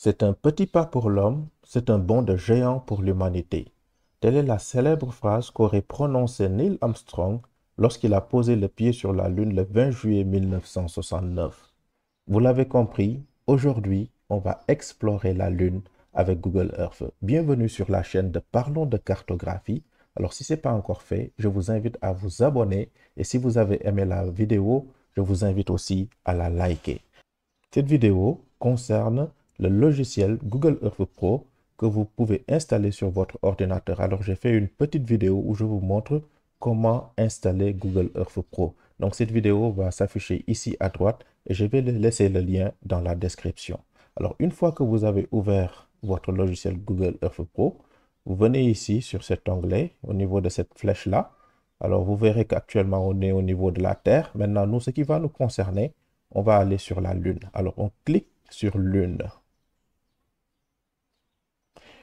C'est un petit pas pour l'homme, c'est un bond de géant pour l'humanité. Telle est la célèbre phrase qu'aurait prononcée Neil Armstrong lorsqu'il a posé le pied sur la Lune le 20 juillet 1969. Vous l'avez compris, aujourd'hui, on va explorer la Lune avec Google Earth. Bienvenue sur la chaîne de Parlons de cartographie. Alors, si ce n'est pas encore fait, je vous invite à vous abonner et si vous avez aimé la vidéo, je vous invite aussi à la liker. Cette vidéo concerne le logiciel Google Earth Pro que vous pouvez installer sur votre ordinateur. Alors, j'ai fait une petite vidéo où je vous montre comment installer Google Earth Pro. Donc, cette vidéo va s'afficher ici à droite et je vais laisser le lien dans la description. Alors, une fois que vous avez ouvert votre logiciel Google Earth Pro, vous venez ici sur cet onglet au niveau de cette flèche-là. Alors, vous verrez qu'actuellement, on est au niveau de la Terre. Maintenant, nous, ce qui va nous concerner, on va aller sur la Lune. Alors, on clique sur Lune.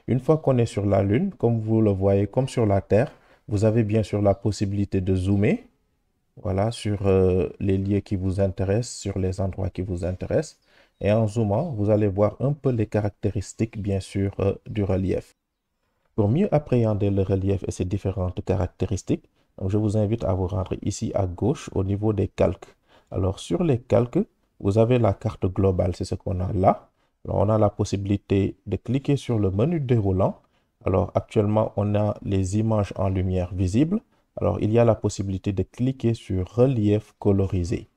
Une fois qu'on est sur la Lune, comme vous le voyez, comme sur la Terre, vous avez bien sûr la possibilité de zoomer, voilà, sur les lieux qui vous intéressent, sur les endroits qui vous intéressent. Et en zoomant, vous allez voir un peu les caractéristiques, bien sûr, du relief. Pour mieux appréhender le relief et ses différentes caractéristiques, donc je vous invite à vous rendre ici à gauche au niveau des calques. Alors sur les calques, vous avez la carte globale, c'est ce qu'on a là. Alors, on a la possibilité de cliquer sur le menu déroulant. Alors actuellement, on a les images en lumière visible. Alors il y a la possibilité de cliquer sur relief colorisé.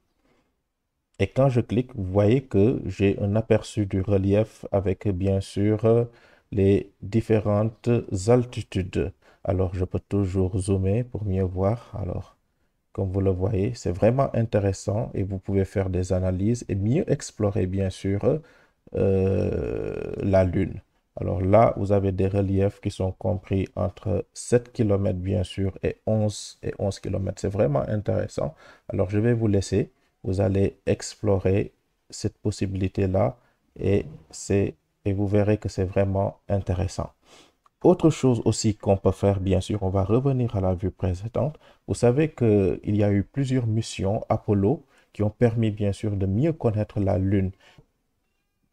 Et quand je clique, vous voyez que j'ai un aperçu du relief avec bien sûr les différentes altitudes. Alors, je peux toujours zoomer pour mieux voir. Alors, comme vous le voyez, c'est vraiment intéressant et vous pouvez faire des analyses et mieux explorer bien sûr la Lune. Alors là, vous avez des reliefs qui sont compris entre 7 km bien sûr et 11 km. C'est vraiment intéressant. Alors je vais vous laisser. Vous allez explorer cette possibilité-là et, et vous verrez que c'est vraiment intéressant. Autre chose aussi qu'on peut faire, bien sûr, on va revenir à la vue précédente. Vous savez qu'il y a eu plusieurs missions Apollo qui ont permis, bien sûr, de mieux connaître la Lune.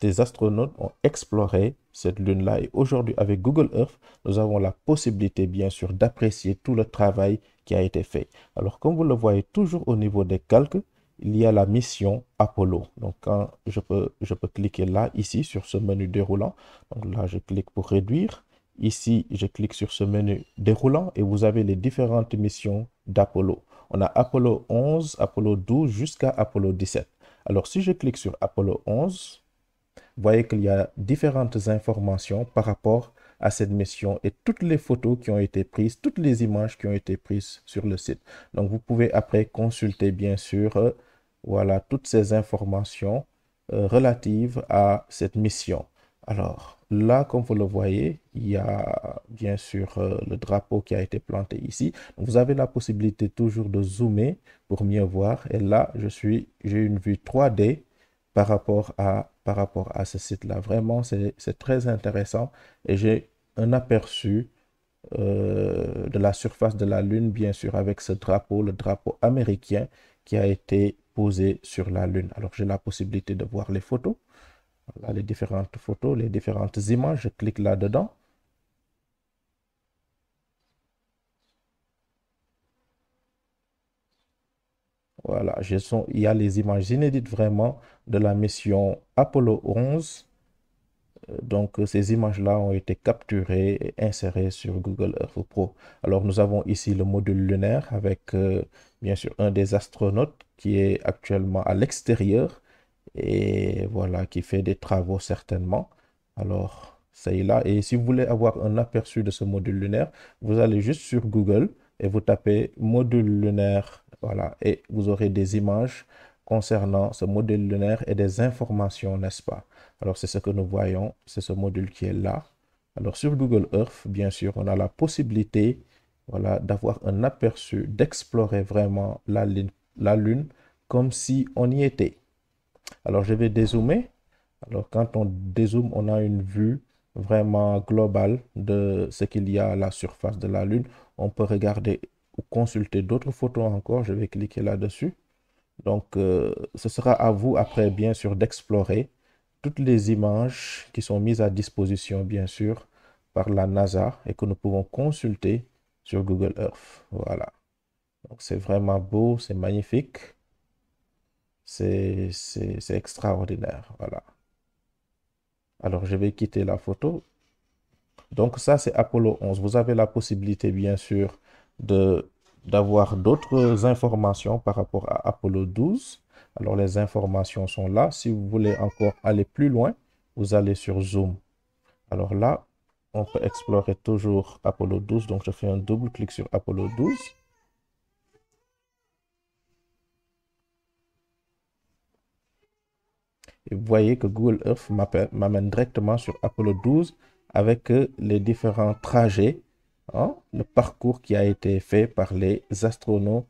Des astronautes ont exploré cette lune-là et aujourd'hui, avec Google Earth, nous avons la possibilité, bien sûr, d'apprécier tout le travail qui a été fait. Alors, comme vous le voyez toujours au niveau des calques, il y a la mission Apollo. Donc, quand je peux cliquer là, ici, sur ce menu déroulant. Donc là, je clique pour réduire. Ici, je clique sur ce menu déroulant et vous avez les différentes missions d'Apollo. On a Apollo 11, Apollo 12 jusqu'à Apollo 17. Alors, si je clique sur Apollo 11, vous voyez qu'il y a différentes informations par rapport à cette mission et toutes les photos qui ont été prises, toutes les images qui ont été prises sur le site. Donc, vous pouvez après consulter, bien sûr, voilà, toutes ces informations relatives à cette mission. Alors, là, comme vous le voyez, il y a bien sûr le drapeau qui a été planté ici. Donc, vous avez la possibilité toujours de zoomer pour mieux voir. Et là, j'ai une vue 3D par rapport à ce site-là. Vraiment, c'est très intéressant et j'ai un aperçu de la surface de la Lune, bien sûr, avec ce drapeau, le drapeau américain qui a été posé sur la Lune. Alors, j'ai la possibilité de voir les photos, voilà, les différentes photos, les différentes images. Je clique là-dedans. Voilà, il y a les images inédites vraiment de la mission Apollo 11. Donc, ces images-là ont été capturées et insérées sur Google Earth Pro. Alors, nous avons ici le module lunaire avec, bien sûr, un des astronautes qui est actuellement à l'extérieur et voilà, qui fait des travaux certainement. Alors, c'est là. Et si vous voulez avoir un aperçu de ce module lunaire, vous allez juste sur Google et vous tapez module lunaire, voilà, et vous aurez des images concernant ce module lunaire et des informations, n'est-ce pas? Alors, c'est ce que nous voyons, c'est ce module qui est là. Alors, sur Google Earth, bien sûr, on a la possibilité, voilà, d'avoir un aperçu, d'explorer vraiment la Lune comme si on y était. Alors, je vais dézoomer. Alors, quand on dézoome, on a une vue vraiment globale de ce qu'il y a à la surface de la Lune. On peut regarder ou consulter d'autres photos encore. Je vais cliquer là-dessus. Donc, ce sera à vous après, bien sûr, d'explorer toutes les images qui sont mises à disposition, bien sûr, par la NASA et que nous pouvons consulter sur Google Earth. Voilà. Donc, c'est vraiment beau, c'est magnifique, c'est extraordinaire. Voilà. Alors, je vais quitter la photo. Donc, ça, c'est Apollo 11. Vous avez la possibilité, bien sûr, de d'avoir d'autres informations par rapport à Apollo 12. Alors, les informations sont là. Si vous voulez encore aller plus loin, vous allez sur Zoom. Alors là, on peut explorer toujours Apollo 12. Donc, je fais un double clic sur Apollo 12. Et vous voyez que Google Earth m'amène directement sur Apollo 12 avec les différents trajets, hein, le parcours qui a été fait par les astronautes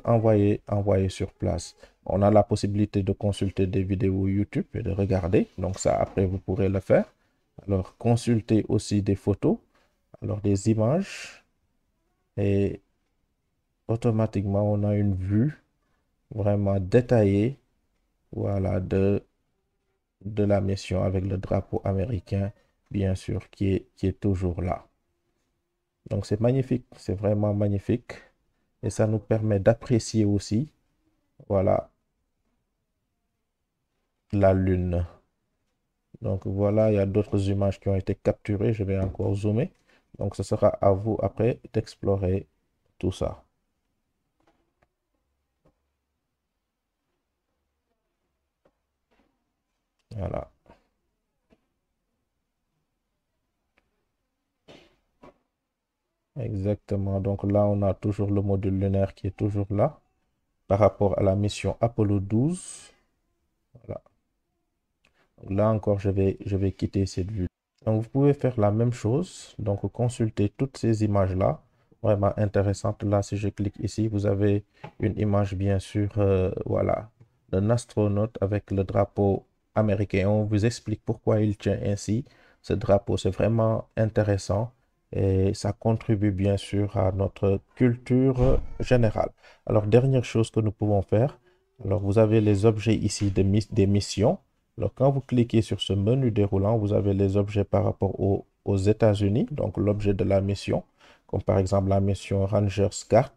envoyés sur place. On a la possibilité de consulter des vidéos YouTube et de regarder. Donc ça, après, vous pourrez le faire. Alors, consulter aussi des photos, alors des images. Et automatiquement, on a une vue vraiment détaillée, voilà, de la mission avec le drapeau américain, bien sûr, qui est toujours là. Donc, c'est magnifique, c'est vraiment magnifique. Et ça nous permet d'apprécier aussi, voilà, la Lune. Donc, voilà, il y a d'autres images qui ont été capturées. Je vais encore zoomer. Donc, ce sera à vous après d'explorer tout ça. Voilà. Exactement. Donc là, on a toujours le module lunaire qui est toujours là par rapport à la mission Apollo 12. Voilà. Là encore, je vais quitter cette vue. Donc, vous pouvez faire la même chose. Donc, consulter toutes ces images-là, vraiment intéressantes. Là, si je clique ici, vous avez une image, bien sûr, voilà, d'un astronaute avec le drapeau américain. On vous explique pourquoi il tient ainsi ce drapeau. C'est vraiment intéressant et ça contribue, bien sûr, à notre culture générale. Alors, dernière chose que nous pouvons faire. Alors, vous avez les objets ici des missions. Alors, quand vous cliquez sur ce menu déroulant, vous avez les objets par rapport aux États-Unis, donc l'objet de la mission, comme par exemple la mission Rangers Card.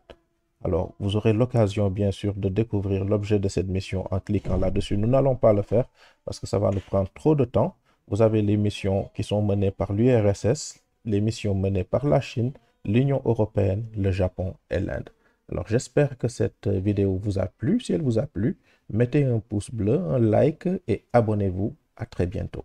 Alors, vous aurez l'occasion, bien sûr, de découvrir l'objet de cette mission en cliquant là-dessus. Nous n'allons pas le faire parce que ça va nous prendre trop de temps. Vous avez les missions qui sont menées par l'URSS, les missions menées par la Chine, l'Union européenne, le Japon et l'Inde. Alors, j'espère que cette vidéo vous a plu. Si elle vous a plu, mettez un pouce bleu, un like et abonnez-vous. À très bientôt.